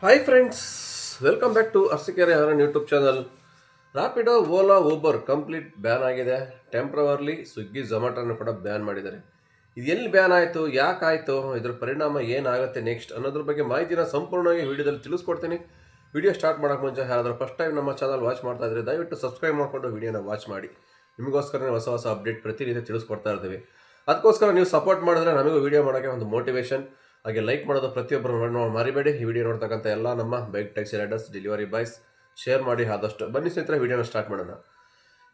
Hi friends, welcome back to Arsikere ಅವರ YouTube channel. Rapido, Ola, Uber complete ban ಆಗಿದೆ. Temporarily Swiggy, ಝೊಮ್ಯಾಟೋನು ಕೂಡ ban ಮಾಡಿದ್ದಾರೆ. ಇದು ಎಲ್ಲಿ ಬ್ಯಾನ್ ಆಯಿತು, ಯಾಕಾಯಿತು, ಇದರ ಪರಿಣಾಮ ಏನಾಗುತ್ತೆ ನೆಕ್ಸ್ಟ್ ಅನ್ನೋದ್ರ ಬಗ್ಗೆ ಮಾಹಿತಿನ ಸಂಪೂರ್ಣವಾಗಿ ವಿಡಿಯೋದಲ್ಲಿ ತಿಳಿಸ್ಕೊಡ್ತೀನಿ. ವಿಡಿಯೋ ಸ್ಟಾರ್ಟ್ ಮಾಡೋಕ್ಕೆ ಮುಂಚೆ ಯಾರಾದರೂ ಫಸ್ಟ್ ಟೈಮ್ ನಮ್ಮ ಚಾನಲ್ ವಾಚ್ ಮಾಡ್ತಾ ಇದ್ದರೆ ದಯವಿಟ್ಟು ಸಬ್ಸ್ಕ್ರೈಬ್ ಮಾಡಿಕೊಂಡು ವಿಡಿಯೋನ ವಾಚ್ ಮಾಡಿ. ನಿಮಗೋಸ್ಕರ ಹೊಸ ಹೊಸ ಅಪ್ಡೇಟ್ ಪ್ರತಿನಿತ್ಯ ತಿಳಿಸ್ಕೊಡ್ತಾ ಇರ್ತೀವಿ. ಅದಕ್ಕೋಸ್ಕರ ನೀವು ಸಪೋರ್ಟ್ ಮಾಡಿದ್ರೆ ನಮಗೂ ವಿಡಿಯೋ ಮಾಡೋಕ್ಕೆ ಒಂದು ಮೋಟಿವೇಶನ್. ಹಾಗೆ ಲೈಕ್ ಮಾಡೋದು ಪ್ರತಿಯೊಬ್ಬರು ಮರಿಬೇಡಿ. ಈ ವಿಡಿಯೋ ನೋಡ್ತಕ್ಕಂಥ ಎಲ್ಲ ನಮ್ಮ bike taxi Riders, delivery boys share ಮಾಡಿ. ಆದಷ್ಟು ಬನ್ನಿ ಸ್ನೇಹಿತರೆ, ವಿಡಿಯೋನ ಸ್ಟಾರ್ಟ್ ಮಾಡೋಣ.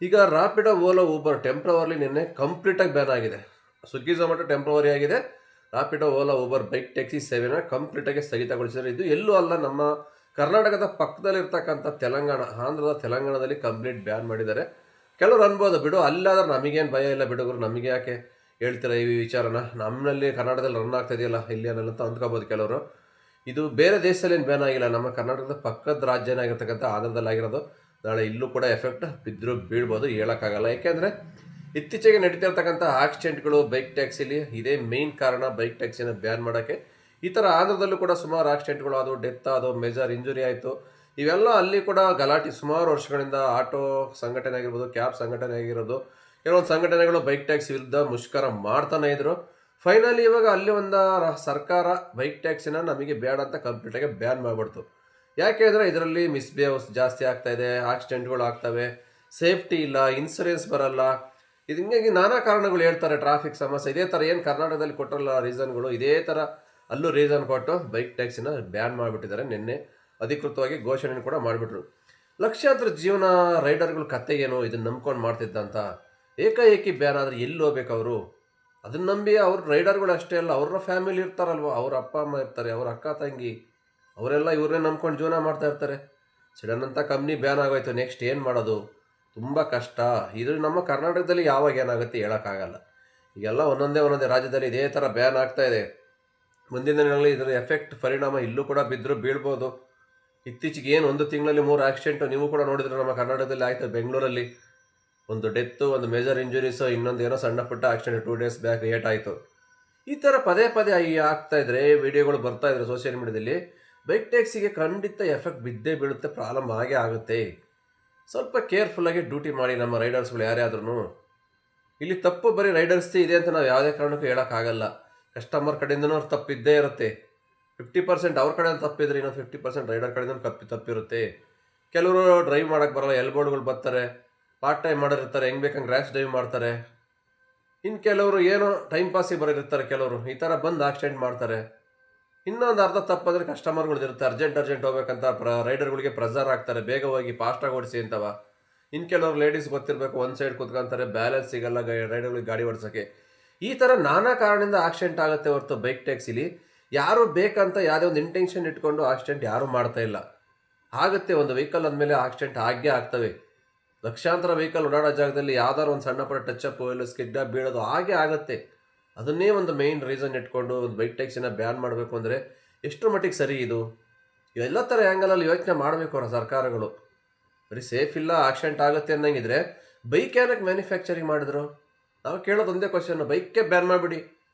ಈಗ ರ್ಯಾಪಿಡೋ, ಓಲೋ, ಊಬರ್ ಟೆಂಪ್ರವರ್ಲಿ ನಿನ್ನೆ ಕಂಪ್ಲೀಟಾಗಿ ಬ್ಯಾನ್ ಆಗಿದೆ. ಸ್ವಿಗ್ಗಿ, ಝೊಮ್ಯಾಟೊ ಟೆಂಪ್ರವರಿ ಆಗಿದೆ. Rapido, Ola, Uber bike taxi ಸೇವೆನ ಕಂಪ್ಲೀಟಾಗಿ ಸ್ಥಗಿತಗೊಳಿಸಿದ್ದಾರೆ. ಇದು ಎಲ್ಲೂ ಅಲ್ಲ, ನಮ್ಮ ಕರ್ನಾಟಕದ ಪಕ್ಕದಲ್ಲಿರ್ತಕ್ಕಂಥ ತೆಲಂಗಾಣದಲ್ಲಿ ಕಂಪ್ಲೀಟ್ ಬ್ಯಾನ್ ಮಾಡಿದ್ದಾರೆ. ಕೆಲವರು ಅನ್ಬೋದು, ಬಿಡು ಅಲ್ಲಾದ್ರೆ ನಮಗೇನು ಭಯ ಇಲ್ಲ ಬಿಡುಗರು, ನಮಗೆ ಯಾಕೆ ಹೇಳ್ತೀರಾ ಈ ವಿಚಾರನ, ನಮ್ಮಲ್ಲಿ ಕರ್ನಾಟಕದಲ್ಲಿ ರನ್ ಆಗ್ತಾ ಇದೆಯಲ್ಲ ಇಲ್ಲಿ ಅನ್ನಲ್ಲ ಅಂತ ಅಂದ್ಕೋಬೋದು ಕೆಲವರು. ಇದು ಬೇರೆ ದೇಶದಲ್ಲಿ ಏನು ಬ್ಯಾನ್ ಆಗಿಲ್ಲ, ನಮ್ಮ ಕರ್ನಾಟಕದ ಪಕ್ಕದ ರಾಜ್ಯನೇ ಆಗಿರ್ತಕ್ಕಂಥ ಆಂಧ್ರದಲ್ಲಿ ಆಗಿರೋದು. ನಾಳೆ ಇಲ್ಲೂ ಕೂಡ ಎಫೆಕ್ಟ್ ಬಿದ್ದರೂ ಬೀಳ್ಬೋದು, ಹೇಳೋಕ್ಕಾಗಲ್ಲ. ಯಾಕೆಂದರೆ ಇತ್ತೀಚೆಗೆ ನಡೀತಿರ್ತಕ್ಕಂಥ ಆಕ್ಸಿಡೆಂಟ್ಗಳು ಬೈಕ್ ಟ್ಯಾಕ್ಸಿಲಿ ಇದೇ ಮೇನ್ ಕಾರಣ ಬೈಕ್ ಟ್ಯಾಕ್ಸಿನ ಬ್ಯಾನ್ ಮಾಡೋಕ್ಕೆ. ಈ ಥರ ಆಂಧ್ರದಲ್ಲೂ ಕೂಡ ಸುಮಾರು ಆಕ್ಸಿಡೆಂಟ್ಗಳು ಆದವು, ಡೆತ್ ಆದವು, ಮೇಜರ್ ಇಂಜುರಿ ಆಯಿತು. ಇವೆಲ್ಲ ಅಲ್ಲಿ ಕೂಡ ಗಲಾಟೆ ಸುಮಾರು ವರ್ಷಗಳಿಂದ ಆಟೋ ಸಂಘಟನೆ ಆಗಿರ್ಬೋದು, ಕ್ಯಾಬ್ ಸಂಘಟನೆ ಆಗಿರೋದು, ಕೆಲವೊಂದು ಸಂಘಟನೆಗಳು ಬೈಕ್ ಟ್ಯಾಕ್ಸಿ ವಿರುದ್ಧ ಮುಷ್ಕರ ಮಾಡ್ತಾನೆ ಇದ್ರು. ಫೈನಲಿ ಇವಾಗ ಅಲ್ಲಿ ಒಂದು ಸರ್ಕಾರ ಬೈಕ್ ಟ್ಯಾಕ್ಸಿನ ನಮಗೆ ಬೇಡ ಅಂತ ಕಂಪ್ಲೀಟಾಗಿ ಬ್ಯಾನ್ ಮಾಡಿಬಿಡ್ತು. ಯಾಕೆ ಅಂದರೆ ಇದರಲ್ಲಿ ಮಿಸ್ಬಿಹೇವ್ಸ್ ಜಾಸ್ತಿ ಆಗ್ತಾ ಇದೆ, ಆಕ್ಸಿಡೆಂಟ್ಗಳು ಆಗ್ತವೆ, ಸೇಫ್ಟಿ ಇಲ್ಲ, ಇನ್ಸೂರೆನ್ಸ್ ಬರಲ್ಲ. ಇದು ಹಿಂಗಾಗಿ ನಾನಾ ಕಾರಣಗಳು ಹೇಳ್ತಾರೆ, ಟ್ರಾಫಿಕ್ ಸಮಸ್ಯೆ. ಇದೇ ಥರ ಏನು ಕರ್ನಾಟಕದಲ್ಲಿ ಕೊಟ್ಟರಲ್ಲ ರೀಸನ್ಗಳು, ಇದೇ ಥರ ಅಲ್ಲೂ ರೀಸನ್ ಕೊಟ್ಟು ಬೈಕ್ ಟ್ಯಾಕ್ಸಿನ ಬ್ಯಾನ್ ಮಾಡಿಬಿಟ್ಟಿದ್ದಾರೆ. ನಿನ್ನೆ ಅಧಿಕೃತವಾಗಿ ಘೋಷಣೆ ಕೂಡ ಮಾಡಿಬಿಟ್ರು. ಲಕ್ಷಾಂತರ ಜೀವನ ರೈಡರ್ಗಳು ಕತೆ ಏನು, ಇದನ್ನು ನಂಬ್ಕೊಂಡು ಮಾಡ್ತಿದ್ದಂತ ಏಕಾಏಕಿ ಬ್ಯಾನ್ ಆದರೆ ಎಲ್ಲಿ ಹೋಗ್ಬೇಕು ಅವರು? ಅದನ್ನ ನಂಬಿ ಅವ್ರ ರೈಡರ್ಗಳು ಅಷ್ಟೇ ಅಲ್ಲ, ಅವ್ರ ಫ್ಯಾಮಿಲಿ ಇರ್ತಾರಲ್ವ, ಅವ್ರ ಅಪ್ಪ ಅಮ್ಮ ಇರ್ತಾರೆ, ಅವ್ರ ಅಕ್ಕ ತಂಗಿ, ಅವರೆಲ್ಲ ಇವ್ರನ್ನೇ ನಂಬ್ಕೊಂಡು ಜೀವನ ಮಾಡ್ತಾ ಇರ್ತಾರೆ. ಸಡನ್ ಅಂತ ಕಂಪ್ನಿ ಬ್ಯಾನ್ ಆಗೋಯ್ತು, ನೆಕ್ಸ್ಟ್ ಏನು ಮಾಡೋದು? ತುಂಬ ಕಷ್ಟ. ಇದು ನಮ್ಮ ಕರ್ನಾಟಕದಲ್ಲಿ ಯಾವಾಗ ಏನಾಗುತ್ತೆ ಹೇಳೋಕ್ಕಾಗಲ್ಲ. ಈಗೆಲ್ಲ ಒಂದೊಂದೇ ರಾಜ್ಯದಲ್ಲಿ ಇದೇ ಥರ ಬ್ಯಾನ್ ಆಗ್ತಾ ಇದೆ. ಮುಂದಿನ ದಿನಗಳಲ್ಲಿ ಇದರ ಎಫೆಕ್ಟ್ ಪರಿಣಾಮ ಇಲ್ಲೂ ಕೂಡ ಬಿದ್ದರೂ ಬೀಳ್ಬೋದು. ಇತ್ತೀಚೆಗೆ ಏನು ಒಂದು ತಿಂಗಳಲ್ಲಿ 3 ಆಕ್ಸಿಡೆಂಟು ನೀವು ಕೂಡ ನೋಡಿದ್ರೆ ನಮ್ಮ ಕರ್ನಾಟಕದಲ್ಲಿ ಆಯಿತು. ಬೆಂಗಳೂರಲ್ಲಿ ಒಂದು ಡೆತ್ತು, ಒಂದು ಮೇಜರ್ ಇಂಜುರೀಸು, ಇನ್ನೊಂದು ಏನೋ ಸಣ್ಣ ಪುಟ್ಟ ಆಕ್ಸಿಡೆಂಟ್ 2 ಡೇಸ್ ಬ್ಯಾಕ್ ಏಟಾಯಿತು. ಈ ಥರ ಪದೇ ಪದೇ ಆಗ್ತಾ ಇದ್ರೆ, ವಿಡಿಯೋಗಳು ಬರ್ತಾ ಇದ್ರೆ ಸೋಷಿಯಲ್ ಮೀಡಿಯಾದಲ್ಲಿ, ಬೈಕ್ ಟ್ಯಾಕ್ಸಿಗೆ ಖಂಡಿತ ಎಫೆಕ್ಟ್ ಬಿದ್ದೇ ಬೀಳುತ್ತೆ, ಪ್ರಾಬ್ಲಮ್ ಆಗೇ ಆಗುತ್ತೆ. ಸ್ವಲ್ಪ ಕೇರ್ಫುಲ್ಲಾಗಿ ಡ್ಯೂಟಿ ಮಾಡಿ ನಮ್ಮ ರೈಡರ್ಸ್ಗಳು ಯಾರೇ ಆದ್ರೂ. ಇಲ್ಲಿ ತಪ್ಪು ಬರೀ ರೈಡರ್ಸ್ದೇ ಇದೆ ಅಂತ ನಾವು ಯಾವುದೇ ಕಾರಣಕ್ಕೂ ಹೇಳೋಕ್ಕಾಗಲ್ಲ. ಕಸ್ಟಮರ್ ಕಡೆಯಿಂದನೂ ಅವ್ರು ತಪ್ಪಿದ್ದೇ ಇರುತ್ತೆ. 50% ಅವ್ರ ಕಡೆಯಿಂದ ತಪ್ಪಿದ್ರೆ ಇನ್ನೊಂದು 50% ರೈಡರ್ ಕಡೆಯಿಂದ ತಪ್ಪಿರುತ್ತೆ. ಕೆಲವರು ಡ್ರೈವ್ ಮಾಡೋಕ್ಕೆ ಬರೋಲ್ಲ, ಎಲ್ಬೋರ್ಡ್ಗಳು ಬರ್ತಾರೆ, ಪಾರ್ಟ್ ಟೈಮ್ ಮಾಡಿರ್ತಾರೆ, ಹೆಂಗೆ ಬೇಕಂಗೆ ರ್ಯಾಶ್ ಡ್ರೈವ್ ಮಾಡ್ತಾರೆ. ಇನ್ನು ಕೆಲವರು ಏನೋ ಟೈಮ್ ಪಾಸಿಗೆ ಬರೋರಿರ್ತಾರೆ, ಕೆಲವರು ಈ ಥರ ಬಂದು ಆಕ್ಸಿಡೆಂಟ್ ಮಾಡ್ತಾರೆ. ಇನ್ನೊಂದು ಅರ್ಧ ತಪ್ಪಂದರೆ ಕಸ್ಟಮರ್ಗಳು ಇರುತ್ತೆ, ಅರ್ಜೆಂಟ್ ಹೋಗ್ಬೇಕಂತ ರೈಡರ್ಗಳಿಗೆ ಪ್ರೆಸರ್ ಆಗ್ತಾರೆ, ಬೇಗ ಹೋಗಿ ಫಾಸ್ಟಾಗಿ ಓಡಿಸಿ ಅಂತವ. ಇನ್ನು ಕೆಲವರು ಲೇಡೀಸ್ ಗೊತ್ತಿರಬೇಕು, ಒಂದು ಸೈಡ್ ಕೂತ್ಕೊಂತಾರೆ, ಬ್ಯಾಲೆನ್ಸ್ ಸಿಗಲ್ಲ ರೈಡರ್ಗಳಿಗೆ ಗಾಡಿ ಓಡಿಸೋಕ್ಕೆ. ಈ ಥರ ನಾನಾ ಕಾರಣದಿಂದ ಆಕ್ಸಿಡೆಂಟ್ ಆಗುತ್ತೆ ಹೊರತು ಬೈಕ್ ಟ್ಯಾಕ್ಸಿಲಿ ಯಾರು ಬೇಕಂತ ಯಾವುದೇ ಒಂದು ಇಂಟೆನ್ಷನ್ ಇಟ್ಕೊಂಡು ಆಕ್ಸಿಡೆಂಟ್ ಯಾರೂ ಮಾಡ್ತಾ ಇಲ್ಲ. ಆಗುತ್ತೆ, ಒಂದು ವೆಹಿಕಲ್ ಅಂದಮೇಲೆ ಆಕ್ಸಿಡೆಂಟ್ ಆಗೇ ಆಗ್ತವೆ. ಲಕ್ಷಾಂತರ ವೆಹಿಕಲ್ ಓಡಾಡೋ ಜಾಗದಲ್ಲಿ ಯಾವ್ದಾದ್ರು ಒಂದು ಸಣ್ಣ ಪುಟ್ಟ ಟಚ್ ಇಲ್ಲ, ಸ್ಕಿಡ್ಡ ಬೀಳೋದು ಹಾಗೆ ಆಗುತ್ತೆ. ಅದನ್ನೇ ಒಂದು ಮೇಯ್ನ್ ರೀಸನ್ ಇಟ್ಕೊಂಡು ಒಂದು ಬೈಕ್ ಟ್ಯಾಕ್ಸಿನ ಬ್ಯಾನ್ ಮಾಡಬೇಕು ಅಂದರೆ ಎಷ್ಟರ ಮಟ್ಟಿಗೆ ಸರಿ ಇದು? ಎಲ್ಲ ಥರ ಆ್ಯಂಗಲಲ್ಲಿ ಯೋಚನೆ ಮಾಡಬೇಕು ಅವರ ಸರ್ಕಾರಗಳು. ಬರೀ ಸೇಫ್ ಇಲ್ಲ, ಆಕ್ಸಿಡೆಂಟ್ ಆಗುತ್ತೆ ಅನ್ನಂಗಿದ್ರೆ ಬೈಕ್ ಏನಕ್ಕೆ ಮ್ಯಾನುಫ್ಯಾಕ್ಚರಿಂಗ್ ಮಾಡಿದ್ರು? ನಾವು ಕೇಳೋದು ಒಂದೇ ಕ್ವಶನ್, ಬೈಕೇ ಬ್ಯಾನ್ ಮಾಡಿಬಿಡಿ.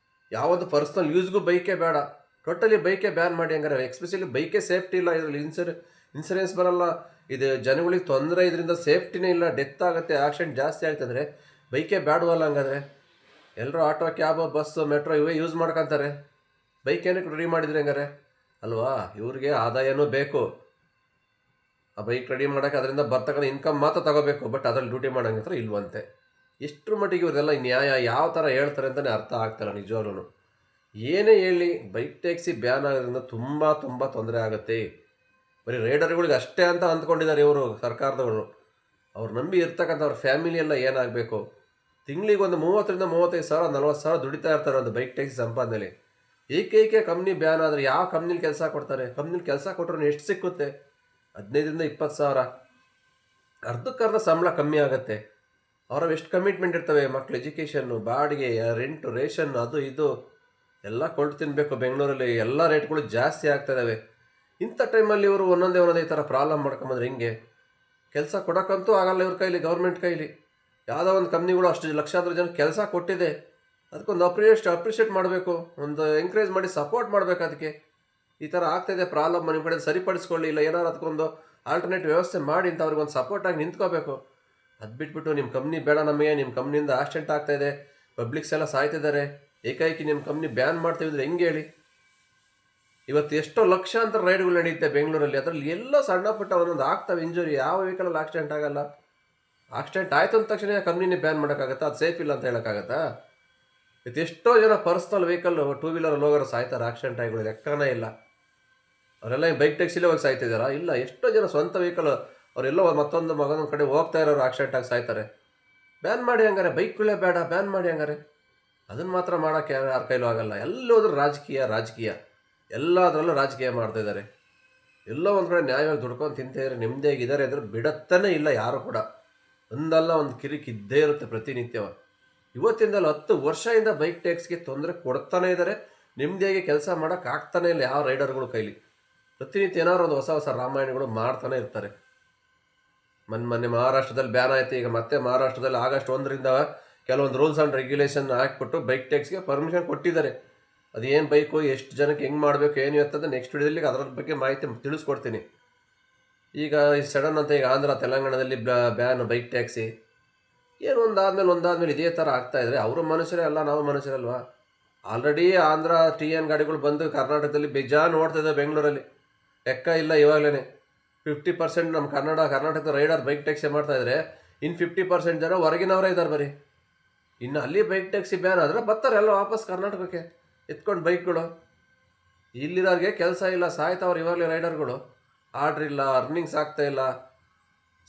ಯಾವೊಂದು ಪರ್ಸ್ನಲ್ ಯೂಸ್ಗೂ ಬೈಕೇ ಬೇಡ, ಟೋಟಲಿ ಬೈಕೇ ಬ್ಯಾನ್ ಮಾಡಿ. ಹಂಗಾರೆ ಎಕ್ಸ್ಪೆಷಲಿ ಬೈಕೇ ಸೇಫ್ಟಿ ಇಲ್ಲ, ಇದರಲ್ಲಿ ಇನ್ಸೂರೆನ್ಸ್ ಬರಲ್ಲ, ಇದು ಜನಗಳಿಗೆ ತೊಂದರೆ, ಇದರಿಂದ ಸೇಫ್ಟಿನೇ ಇಲ್ಲ, ಡೆತ್ ಆಗುತ್ತೆ, ಆಕ್ಸಿಡೆಂಟ್ ಜಾಸ್ತಿ ಆಗ್ತಂದರೆ ಬೈಕೇ ಬ್ಯಾಡವಲ್ಲ. ಹಂಗಾದ್ರೆ ಎಲ್ಲರೂ ಆಟೋ, ಕ್ಯಾಬ್, ಬಸ್ಸು, ಮೆಟ್ರೋ ಇವೇ ಯೂಸ್ ಮಾಡ್ಕೊತಾರೆ. ಬೈಕ್ ಏನಕ್ಕೆ ರೆಡಿ ಮಾಡಿದ್ರೆ ಹಂಗಾರೆ ಅಲ್ವಾ? ಇವ್ರಿಗೆ ಆದಾಯನೂ ಬೇಕು, ಆ ಬೈಕ್ ರೆಡಿ ಮಾಡೋಕ್ಕೆ ಅದರಿಂದ ಬರ್ತಕ್ಕಂಥ ಇನ್ಕಮ್ ಮಾತ್ರ ತಗೋಬೇಕು, ಬಟ್ ಅದರಲ್ಲಿ ಡ್ಯೂಟಿ ಮಾಡೋಂಗತ್ರ ಇಲ್ವಂತೆ. ಎಷ್ಟರ ಮಟ್ಟಿಗೆ ಇವರೆಲ್ಲ ನ್ಯಾಯ ಯಾವ ಥರ ಹೇಳ್ತಾರೆ ಅಂತಲೇ ಅರ್ಥ ಆಗ್ತಾಯಿಲ್ಲ ನಿಜವಾಗ್ಲೂ. ಏನೇ ಹೇಳಿ ಬೈಕ್ ಟ್ಯಾಕ್ಸಿ ಬ್ಯಾನ್ ಆಗೋದ್ರಿಂದ ತುಂಬ ತೊಂದರೆ ಆಗುತ್ತೆ. ಬರೀ ರೈಡರ್ಗಳಿಗೆ ಅಷ್ಟೇ ಅಂತ ಅಂದ್ಕೊಂಡಿದ್ದಾರೆ ಇವರು ಸರ್ಕಾರದವರು. ಅವ್ರು ನಂಬಿ ಇರ್ತಕ್ಕಂಥ ಅವ್ರ ಫ್ಯಾಮಿಲಿ ಎಲ್ಲ ಏನಾಗಬೇಕು? ತಿಂಗಳಿಗೆ ಒಂದು 30,000-35,000, 40,000 ದುಡಿತಾ ಇರ್ತಾರೆ ಒಂದು ಬೈಕ್ ಟ್ಯಾಕ್ಸಿ ಸಂಪಾದನೆಯಲ್ಲಿ. ಏಕೈಕ ಕಂಪ್ನಿ ಬ್ಯಾನ್ ಆದರೆ ಯಾವ ಕಂಪ್ನಿಲಿ ಕೆಲಸ ಕೊಡ್ತಾರೆ? ಕಂಪ್ನಿಲಿ ಕೆಲಸ ಕೊಟ್ಟರು ಎಷ್ಟು ಸಿಕ್ಕುತ್ತೆ? 15,000-20,000. ಅರ್ಧಕ್ಕರ್ಧ ಸಂಬಳ ಕಮ್ಮಿ ಆಗುತ್ತೆ. ಅವ್ರವು ಎಷ್ಟು ಕಮಿಟ್ಮೆಂಟ್ ಇರ್ತವೆ, ಮಕ್ಳು ಎಜುಕೇಷನ್ನು, ಬಾಡಿಗೆ, ರೆಂಟು, ರೇಷನ್, ಅದು ಇದು ಎಲ್ಲ ಕೊಟ್ಟು ತಿನ್ನಬೇಕು. ಬೆಂಗಳೂರಲ್ಲಿ ಎಲ್ಲ ರೇಟ್ಗಳು ಜಾಸ್ತಿ ಆಗ್ತಾಯಿದ್ದಾವೆ. ಇಂಥ ಟೈಮಲ್ಲಿ ಇವರು ಒಂದೊಂದೇ ಈ ಥರ ಪ್ರಾಬ್ಲಮ್ ಮಾಡ್ಕೊಂಬಂದ್ರೆ ಹಿಂಗೆ? ಕೆಲಸ ಕೊಡೋಕ್ಕಂತೂ ಆಗಲ್ಲ ಇವ್ರ ಕೈಲಿ, ಗೌರ್ಮೆಂಟ್ ಕೈಲಿ. ಯಾವುದೋ ಒಂದು ಕಂಪ್ನಿಗಳು ಅಷ್ಟು ಲಕ್ಷಾಂತರ ಜನ ಕೆಲಸ ಕೊಟ್ಟಿದೆ, ಅದಕ್ಕೊಂದು ಅಪ್ರಿಷಿಯೇಟ್ ಮಾಡಬೇಕು, ಒಂದು ಎಂಕರೇಜ್ ಮಾಡಿ ಸಪೋರ್ಟ್ ಮಾಡಬೇಕು ಅದಕ್ಕೆ. ಈ ಥರ ಆಗ್ತಾಯಿದೆ ಪ್ರಾಬ್ಲಮ್, ನಿಮ್ಮ ಕಡೆ ಸರಿಪಡಿಸ್ಕೊಳ್ಳಿ, ಇಲ್ಲ ಏನಾರು ಅದಕ್ಕೊಂದು ಆಲ್ಟರ್ನೇಟ್ ವ್ಯವಸ್ಥೆ ಮಾಡಿ ಅಂತ ಅವ್ರಿಗೊಂದು ಸಪೋರ್ಟಾಗಿ ನಿಂತ್ಕೋಬೇಕು. ಅದು ಬಿಟ್ಬಿಟ್ಟು ನಿಮ್ಮ ಕಂಪ್ನಿ ಬೇಡ ನಮಗೆ, ನಿಮ್ಮ ಕಂಪ್ನಿಯಿಂದ ಆಕ್ಸಿಡೆಂಟ್ ಆಗ್ತಾಯಿದೆ, ಪಬ್ಲಿಕ್ಸ್ ಎಲ್ಲ ಸಾಯ್ತಿದ್ದಾರೆ, ಏಕಾಏಕಿ ನಿಮ್ಮ ಕಂಪ್ನಿ ಬ್ಯಾನ್ ಮಾಡ್ತೀವಿ ಅಂದರೆ ಹೆಂಗೆ ಹೇಳಿ? ಇವತ್ತು ಎಷ್ಟೋ ಲಕ್ಷಾಂತರ ರೈಡ್ಗಳು ನಡೆಯುತ್ತೆ ಬೆಂಗಳೂರಲ್ಲಿ, ಅದರಲ್ಲಿ ಎಲ್ಲ ಸಣ್ಣ ಪುಟ್ಟ ಒಂದೊಂದು ಆಗ್ತವೆ ಇಂಜುರಿ. ಯಾವ ವೆಹಿಕಲಲ್ಲಿ ಆಕ್ಸಿಡೆಂಟ್ ಆಗಲ್ಲ? ಆಕ್ಸಿಡೆಂಟ್ ಆಯಿತು ಅಂದ ತಕ್ಷಣ ಕಂಪ್ನಿನೇ ಬ್ಯಾನ್ ಮಾಡೋಕ್ಕಾಗತ್ತಾ? ಅದು ಸೇಫ್ ಇಲ್ಲ ಅಂತ ಹೇಳೋಕ್ಕಾಗತ್ತಾ? ಇವತ್ತು ಎಷ್ಟೋ ಜನ ಪರ್ಸ್ನಲ್ ವೆಹಿಕಲ್ ಟೂ ವೀಲರಲ್ಲಿ ಹೋಗೋರು ಸಾಯ್ತಾರೆ, ಆಕ್ಸಿಡೆಂಟ್ ಆಗಿಗಳು ಲೆಕ್ಕನೇ ಇಲ್ಲ. ಅವರೆಲ್ಲ ಬೈಕ್ ಟ್ಯಾಕ್ಸಿಲೇ ಹೋಗಿ ಸಾಯ್ತಿದ್ದಾರಾ? ಇಲ್ಲ, ಎಷ್ಟೋ ಜನ ಸ್ವಂತ ವೆಹಿಕಲ್ ಅವರೆಲ್ಲೋ ಮತ್ತೊಂದು ಮಗನೊಂದು ಕಡೆ ಹೋಗ್ತಾ ಇರೋರು ಆಕ್ಸಿಡೆಂಟ್ ಆಗಿ ಸಾಯ್ತಾರೆ. ಬ್ಯಾನ್ ಮಾಡಿ ಹಂಗಾರೆ, ಬೈಕ್ಗಳೇ ಬೇಡ, ಬ್ಯಾನ್ ಮಾಡಿ ಹಂಗಾರೆ. ಅದನ್ನು ಮಾತ್ರ ಮಾಡೋಕ್ಕೆ ಯಾರ ಕೈಲೂ ಆಗಲ್ಲ. ಎಲ್ಲೋದ್ರೂ ರಾಜಕೀಯ ಎಲ್ಲದರಲ್ಲೂ ರಾಜಕೀಯ ಮಾಡ್ತಾಯಿದ್ದಾರೆ. ಎಲ್ಲೋ ಒಂದು ಕಡೆ ನ್ಯಾಯವಾಗಿ ದುಡ್ಕೊಂಡು ತಿಂತಿದ್ದಾರೆ, ನೆಮ್ಮದಿಯಾಗಿದ್ದಾರೆ ಅಂದರೆ ಬಿಡತ್ತಾನೆ ಇಲ್ಲ ಯಾರು ಕೂಡ. ಒಂದಲ್ಲ ಒಂದು ಕಿರಿಕ್ ಇದ್ದೇ ಇರುತ್ತೆ ಪ್ರತಿನಿತ್ಯ. ಇವತ್ತಿಂದಲ್ಲ 10 ವರ್ಷದಿಂದ ಬೈಕ್ ಟ್ಯಾಕ್ಸ್ಗೆ ತೊಂದರೆ ಕೊಡ್ತಾನೆ ಇದ್ದಾರೆ, ನೆಮ್ಮದಿಯಾಗಿ ಕೆಲಸ ಮಾಡೋಕೆ ಆಗ್ತಾನೆ ಇಲ್ಲ ಯಾವ ರೈಡರ್ಗಳು ಕೈಲಿ. ಪ್ರತಿನಿತ್ಯ ಏನಾದ್ರು ಒಂದು ಹೊಸ ರಾಮಾಯಣಗಳು ಮಾಡ್ತಾನೆ ಇರ್ತಾರೆ. ಮೊನ್ನೆ ಮಹಾರಾಷ್ಟ್ರದಲ್ಲಿ ಬ್ಯಾನ್ ಆಯಿತು, ಈಗ ಮತ್ತೆ ಮಹಾರಾಷ್ಟ್ರದಲ್ಲಿ ಆಗಸ್ಟ್ 1ರಿಂದ ಕೆಲವೊಂದು ರೂಲ್ಸ್ ಆ್ಯಂಡ್ ರೆಗ್ಯುಲೇಷನ್ ಹಾಕ್ಬಿಟ್ಟು ಬೈಕ್ ಟ್ಯಾಕ್ಸ್ಗೆ ಪರ್ಮಿಷನ್ ಕೊಟ್ಟಿದ್ದಾರೆ. ಅದು ಏನು ಬೈಕು, ಎಷ್ಟು ಜನಕ್ಕೆ ಹೆಂಗೆ ಮಾಡಬೇಕು, ಏನು ಇರ್ತದೆ ನೆಕ್ಸ್ಟ್ ವಿಡಿಯೋದಲ್ಲಿ ಅದರ ಬಗ್ಗೆ ಮಾಹಿತಿ ತಿಳಿಸ್ಕೊಡ್ತೀನಿ. ಈಗ ಸಡನ್ ಅಂತ ಈಗ ಆಂಧ್ರ ತೆಲಂಗಾಣದಲ್ಲಿ ಬ್ಯಾನ್ ಬೈಕ್ ಟ್ಯಾಕ್ಸಿ, ಏನು ಒಂದಾದ್ಮೇಲೆ ಇದೇ ಥರ ಆಗ್ತಾಯಿದ್ರೆ ಅವರು ಮನುಷ್ಯರೇ ಅಲ್ಲ, ನಾವು ಮನುಷ್ಯರಲ್ವಾ? ಆಲ್ರೆಡಿ ಆಂಧ್ರ TN ಗಾಡಿಗಳು ಬಂದು ಕರ್ನಾಟಕದಲ್ಲಿ ಬೇಜಾನ್ ನೋಡ್ತಿದ್ದೆ ಬೆಂಗಳೂರಲ್ಲಿ, ಲೆಕ್ಕ ಇಲ್ಲ. ಇವಾಗಲೇ 50% ನಮ್ಮ ಕರ್ನಾಟಕದ ರೈಡರ್ ಬೈಕ್ ಟ್ಯಾಕ್ಸಿ ಮಾಡ್ತಾಯಿದ್ರೆ ಇನ್ನು 50% ಜನ ಹೊರಗಿನವರೇ ಇದ್ದಾರೆ ಬರೀ. ಇನ್ನು ಅಲ್ಲಿ ಬೈಕ್ ಟ್ಯಾಕ್ಸಿ ಬ್ಯಾನ್ ಆದರೆ ಬರ್ತಾರೆ ಎಲ್ಲ ವಾಪಸ್ ಕರ್ನಾಟಕಕ್ಕೆ ಎತ್ಕೊಂಡು ಬೈಕ್ಗಳು. ಇಲ್ಲಿರೋರಿಗೆ ಕೆಲಸ ಇಲ್ಲ, ಸಾಯ್ತಾವ್ರು ಇವಾಗಲೇ ರೈಡರ್ಗಳು. ಆರ್ಡ್ರ್ ಇಲ್ಲ, ಅರ್ನಿಂಗ್ಸ್ ಆಗ್ತಾಯಿಲ್ಲ,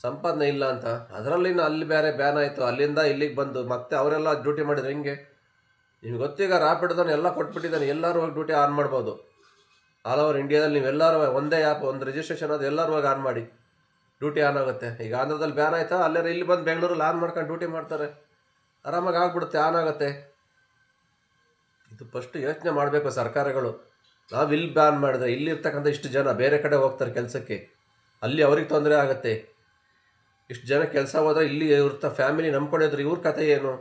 ಸಂಪಾದನೆ ಇಲ್ಲ ಅಂತ. ಅದರಲ್ಲಿ ಅಲ್ಲಿ ಬೇರೆ ಬ್ಯಾನ್ ಆಯಿತು, ಅಲ್ಲಿಂದ ಇಲ್ಲಿಗೆ ಬಂದು ಮತ್ತೆ ಅವರೆಲ್ಲ ಡ್ಯೂಟಿ ಮಾಡಿದ್ರೆ ಹೆಂಗೆ? ನಿಮ್ಗೆ ಗೊತ್ತೀಗ ರ್ಯಾಪಿಡ್ದನ್ನು ಎಲ್ಲ ಕೊಟ್ಬಿಟ್ಟಿದ್ದಾನೆ, ಎಲ್ಲರೂ ಹೋಗಿ ಡ್ಯೂಟಿ ಆನ್ ಮಾಡ್ಬೋದು. ಆಲ್ ಓವರ್ ಇಂಡಿಯಾದಲ್ಲಿ ನೀವೆಲ್ಲರೂ ಒಂದೇ ಆ್ಯಪ್, ಒಂದು ರಿಜಿಸ್ಟ್ರೇಷನ್ ಅದು ಎಲ್ಲರೂ ಹೋಗಿ ಆನ್ ಮಾಡಿ, ಡ್ಯೂಟಿ ಆನ್ ಆಗುತ್ತೆ. ಈಗ ಆಂಧ್ರದಲ್ಲಿ ಬ್ಯಾನ್ ಆಯಿತಾ, ಅಲ್ಲೇ ಇಲ್ಲಿ ಬಂದು ಬೆಂಗಳೂರಲ್ಲಿ ಆನ್ ಮಾಡ್ಕೊಂಡು ಡ್ಯೂಟಿ ಮಾಡ್ತಾರೆ, ಆರಾಮಾಗಿ ಆಗ್ಬಿಡುತ್ತೆ, ಆನ್ ಆಗುತ್ತೆ. ಇದು ಫಸ್ಟ್ ಯೋಚನೆ ಮಾಡಬೇಕು ಸರ್ಕಾರಗಳು. ನಾವು ಇಲ್ಲಿ ಬ್ಯಾನ್ ಮಾಡಿದ್ರೆ ಇಲ್ಲಿರ್ತಕ್ಕಂಥ ಇಷ್ಟು ಜನ ಬೇರೆ ಕಡೆ ಹೋಗ್ತಾರೆ ಕೆಲಸಕ್ಕೆ, ಅಲ್ಲಿ ಅವ್ರಿಗೆ ತೊಂದರೆ ಆಗುತ್ತೆ. ಇಷ್ಟು ಜನ ಕೆಲಸ ಹೋದ್ರೆ ಇಲ್ಲಿ ಇರ್ತಾ ಫ್ಯಾಮಿಲಿ ನಂಬ್ಕೊಂಡಿದ್ರೆ ಇವ್ರ ಕಥೆ ಏನು?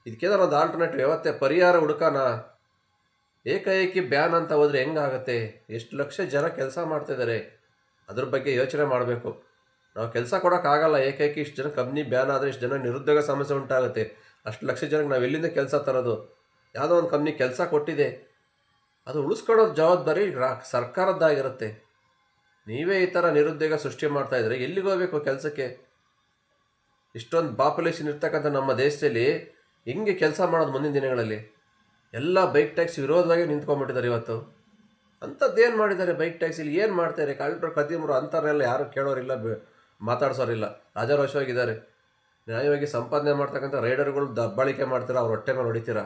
ಇದಕ್ಕೇನಾದ್ರು ಒಂದು ಆಲ್ಟರ್ನೇಟಿವ್ ವ್ಯವಸ್ಥೆ ಪರಿಹಾರ ಹುಡುಕೋಣ. ಏಕಾಏಕಿ ಬ್ಯಾನ್ ಅಂತ ಹೋದರೆ ಹೆಂಗಾಗುತ್ತೆ? ಎಷ್ಟು ಲಕ್ಷ ಜನ ಕೆಲಸ ಮಾಡ್ತಿದ್ದಾರೆ, ಅದ್ರ ಬಗ್ಗೆ ಯೋಚನೆ ಮಾಡಬೇಕು. ನಾವು ಕೆಲಸ ಕೊಡೋಕ್ಕಾಗಲ್ಲ, ಏಕಾಏಕಿ ಇಷ್ಟು ಜನ ಕಂಪ್ನಿ ಬ್ಯಾನ್ ಆದರೆ ಇಷ್ಟು ಜನ ನಿರುದ್ಯೋಗ ಸಮಸ್ಯೆ ಉಂಟಾಗುತ್ತೆ. ಅಷ್ಟು ಲಕ್ಷ ಜನಕ್ಕೆ ನಾವು ಎಲ್ಲಿಂದ ಕೆಲಸ ತರೋದು? ಯಾವುದೋ ಒಂದು ಕಂಪ್ನಿ ಕೆಲಸ ಕೊಟ್ಟಿದೆ, ಅದು ಉಳಿಸ್ಕೊಳ್ಳೋದು ಜವಾಬ್ದಾರಿ ಸರ್ಕಾರದ್ದಾಗಿರುತ್ತೆ. ನೀವೇ ಈ ಥರ ನಿರುದ್ಯೋಗ ಸೃಷ್ಟಿ ಮಾಡ್ತಾಯಿದ್ರೆ ಎಲ್ಲಿಗೆ ಹೋಗಬೇಕು ಕೆಲಸಕ್ಕೆ? ಇಷ್ಟೊಂದು ಪಾಪ್ಯುಲೇಷನ್ ಇರ್ತಕ್ಕಂಥ ನಮ್ಮ ದೇಶದಲ್ಲಿ ಹೆಂಗೆ ಕೆಲಸ ಮಾಡೋದು ಮುಂದಿನ ದಿನಗಳಲ್ಲಿ? ಎಲ್ಲ ಬೈಕ್ ಟ್ಯಾಕ್ಸಿ ವಿರೋಧವಾಗಿ ನಿಂತ್ಕೊಂಡ್ಬಿಟ್ಟಿದ್ದಾರೆ ಇವತ್ತು. ಅಂಥದ್ದೇನು ಮಾಡಿದ್ದಾರೆ ಬೈಕ್ ಟ್ಯಾಕ್ಸಿಲಿ? ಏನು ಮಾಡ್ತಾರೆ? ಕಳ್ಳರು ಕದಿಮರು ಅಂಥವ್ರೆಲ್ಲ ಯಾರು ಕೇಳೋರಿಲ್ಲ, ಮಾತಾಡ್ಸೋರಿಲ್ಲ, ರಾಜಾರೋಷವಾಗಿದ್ದಾರೆ. ನ್ಯಾಯವಾಗಿ ಸಂಪಾದನೆ ಮಾಡ್ತಕ್ಕಂಥ ರೈಡರ್ಗಳು ದಬ್ಬಾಳಿಕೆ ಮಾಡ್ತೀರಾ, ಅವ್ರ ಹೊಟ್ಟೆ ಮೇಲೆ ಹೊಡಿತೀರಾ.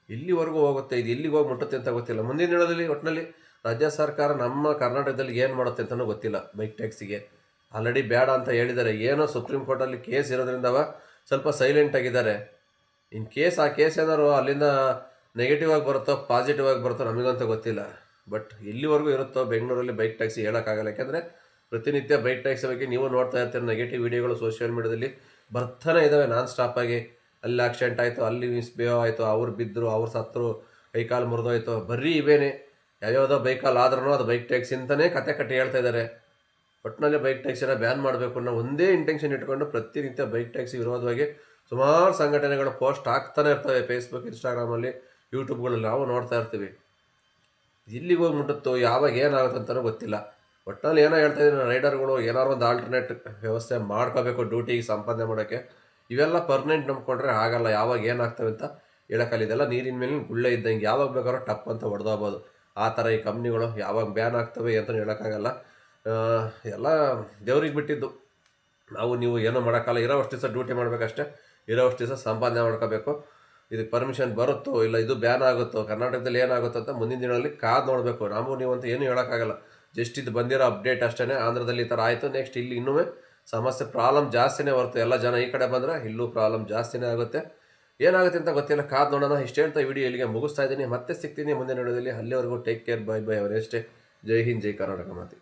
ಇಲ್ಲಿವರೆಗೂ ಹೋಗುತ್ತೆ, ಇದು ಎಲ್ಲಿಗೆ ಹೋಗಿ ಮುಟ್ಟುತ್ತೆ ಅಂತ ಗೊತ್ತಿಲ್ಲ. ಮುಂದಿನ ದಿನದಲ್ಲಿ ಒಟ್ಟಿನಲ್ಲಿ ರಾಜ್ಯ ಸರ್ಕಾರ ನಮ್ಮ ಕರ್ನಾಟಕದಲ್ಲಿ ಏನು ಮಾಡುತ್ತೆ ಅಂತಲೂ ಗೊತ್ತಿಲ್ಲ. ಬೈಕ್ ಟ್ಯಾಕ್ಸಿಗೆ ಆಲ್ರೆಡಿ ಬೇಡ ಅಂತ ಹೇಳಿದ್ದಾರೆ. ಏನೋ ಸುಪ್ರೀಂ ಕೋರ್ಟಲ್ಲಿ ಕೇಸ್ ಇರೋದ್ರಿಂದ ಸ್ವಲ್ಪ ಸೈಲೆಂಟ್ ಆಗಿದ್ದಾರೆ. ಇನ್ನು ಆ ಕೇಸ್ ಏನಾದ್ರು ಅಲ್ಲಿಂದ ನೆಗೆಟಿವ್ ಆಗಿ ಬರುತ್ತೋ ಪಾಸಿಟಿವ್ ಆಗಿ ಬರುತ್ತೋ ನಮಗಂತೂ ಗೊತ್ತಿಲ್ಲ. ಬಟ್ ಎಲ್ಲಿವರೆಗೂ ಇರುತ್ತೋ ಬೆಂಗಳೂರಲ್ಲಿ ಬೈಕ್ ಟ್ಯಾಕ್ಸಿ ಹೇಳೋಕ್ಕಾಗಲ್ಲ. ಯಾಕೆಂದರೆ ಪ್ರತಿನಿತ್ಯ ಬೈಕ್ ಟ್ಯಾಕ್ಸಿ ಬಗ್ಗೆ ನೀವು ನೋಡ್ತಾ ಇರ್ತೀರ, ನೆಗೆಟಿವ್ ವಿಡಿಯೋಗಳು ಸೋಷಿಯಲ್ ಮೀಡಿಯಾದಲ್ಲಿ ಬರ್ತಾನೆ ಇದ್ದಾವೆ ನಾನ್ ಸ್ಟಾಪಾಗಿ. ಅಲ್ಲಿ ಆಕ್ಸಿಡೆಂಟ್ ಆಯಿತು, ಅಲ್ಲಿ ಮಿಸ್ಬಿಹೇವ್ ಆಯಿತು, ಅವ್ರು ಬಿದ್ದರು, ಅವ್ರು ಸತ್ತರು, ಕೈಕಾಲು ಮುರಿದೋಯ್ತು, ಬರೀ ಇವೇನೆ. ಯಾವ್ಯಾವುದೋ ಬೈಕಲ್ಲಿ ಆದ್ರೂ ಅದು ಬೈಕ್ ಟ್ಯಾಕ್ಸಿ ಅಂತಲೇ ಕತೆ ಕಟ್ಟಿ ಹೇಳ್ತಾ ಇದ್ದಾರೆ. ಒಟ್ಟಿನಲ್ಲಿ ಬೈಕ್ ಟ್ಯಾಕ್ಸಿನ ಬ್ಯಾನ್ ಮಾಡಬೇಕು ಅನ್ನೋ ಒಂದೇ ಇಂಟೆನ್ಷನ್ ಇಟ್ಕೊಂಡು ಪ್ರತಿನಿತ್ಯ ಬೈಕ್ ಟ್ಯಾಕ್ಸಿ ವಿರೋಧವಾಗಿ ಸುಮಾರು ಸಂಘಟನೆಗಳು ಪೋಸ್ಟ್ ಆಗ್ತಾನೆ ಇರ್ತವೆ ಫೇಸ್ಬುಕ್, ಇನ್ಸ್ಟಾಗ್ರಾಮಲ್ಲಿ, ಯೂಟ್ಯೂಬ್ಗಳಲ್ಲಿ ನಾವು ನೋಡ್ತಾ ಇರ್ತೀವಿ. ಇಲ್ಲಿಗೆ ಹೋಗಿ ಮುಟ್ಟುತ್ತೋ, ಯಾವಾಗ ಏನಾಗುತ್ತೆ ಅಂತಲೂ ಗೊತ್ತಿಲ್ಲ. ಒಟ್ಟಿನಲ್ಲಿ ಏನೋ ಹೇಳ್ತಾ ಇದ್ದೀನಿ, ರೈಡರ್ಗಳು ಏನಾದ್ರು ಒಂದು ಆಲ್ಟರ್ನೇಟ್ ವ್ಯವಸ್ಥೆ ಮಾಡ್ಕೋಬೇಕು ಡ್ಯೂಟಿಗೆ ಸಂಪಾದನೆ ಮಾಡೋಕ್ಕೆ. ಇವೆಲ್ಲ ಪರ್ಮನೆಂಟ್ ನಂಬ್ಕೊಂಡ್ರೆ ಆಗಲ್ಲ, ಯಾವಾಗ ಏನಾಗ್ತವೆ ಅಂತ ಹೇಳೋಕ್ಕಲ್ಲಿದೆಲ್ಲ ನೀರಿನ ಮೇಲೆ ಗುಳ್ಳೆ ಇದ್ದಂಗೆ, ಯಾವಾಗ ಬೇಕಾದ್ರೂ ಟಪ್ ಅಂತ ಹೊಡೆದೋಗ್ಬೋದು. ಆ ಥರ ಈ ಕಂಪ್ನಿಗಳು ಯಾವಾಗ ಬ್ಯಾನ್ ಆಗ್ತವೆ ಅಂತಲೂ ಹೇಳೋಕ್ಕಾಗಲ್ಲ. ಎಲ್ಲ ದೇವ್ರಿಗೆ ಬಿಟ್ಟಿದ್ದು. ನೀವು ಏನೋ ಮಾಡೋಕ್ಕಲ್ಲ, ಇರೋವಷ್ಟು ದಿವಸ ಡ್ಯೂಟಿ ಮಾಡಬೇಕಷ್ಟೇ, ಇರೋವಷ್ಟು ದಿವಸ ಸಂಪಾದನೆ ಮಾಡ್ಕೋಬೇಕು. ಇದಕ್ಕೆ ಪರ್ಮಿಷನ್ ಬರುತ್ತೋ ಇಲ್ಲ ಇದು ಬ್ಯಾನ್ ಆಗುತ್ತೋ, ಕರ್ನಾಟಕದಲ್ಲಿ ಏನಾಗುತ್ತೋ ಅಂತ ಮುಂದಿನ ದಿನಗಳಲ್ಲಿ ಕಾದು ನೋಡಬೇಕು. ನೀವು ಅಂತ ಏನು ಹೇಳೋಕ್ಕಾಗಲ್ಲ. ಜಸ್ಟ್ ಇದು ಬಂದಿರೋ ಅಪ್ಡೇಟ್ ಅಷ್ಟೇ. ಆಂಧ್ರದಲ್ಲಿ ಈ ಥರ ಆಯಿತು, ನೆಕ್ಸ್ಟ್ ಇಲ್ಲಿ ಇನ್ನೂ ಸಮಸ್ಯೆ ಪ್ರಾಬ್ಲಮ್ ಜಾಸ್ತಿನೇ ಬರುತ್ತೆ. ಎಲ್ಲ ಜನ ಈ ಕಡೆ ಬಂದರೆ ಇಲ್ಲೂ ಪ್ರಾಬ್ಲಮ್ ಜಾಸ್ತಿನೇ ಆಗುತ್ತೆ. ಏನಾಗುತ್ತೆ ಅಂತ ಗೊತ್ತಿಲ್ಲ, ಕಾದು ನೋಡೋಣ. ಇಷ್ಟು ಹೇಳ್ತಾ ವಿಡಿಯೋ ಇಲ್ಲಿಗೆ ಮುಗಿಸ್ತಾ ಇದ್ದೀನಿ. ಮತ್ತೆ ಸಿಗ್ತೀನಿ ಮುಂದಿನ ವಿಡಿಯೋದಲ್ಲಿ. ಅಲ್ಲಿವರೆಗೂ ಟೇಕ್ ಕೇರ್, ಬೈ ಬೈ. ಅವರಷ್ಟೇ. ಜೈ ಹಿಂದ್, ಜೈ ಕರ್ನಾಟಕ ಮಾತೆ.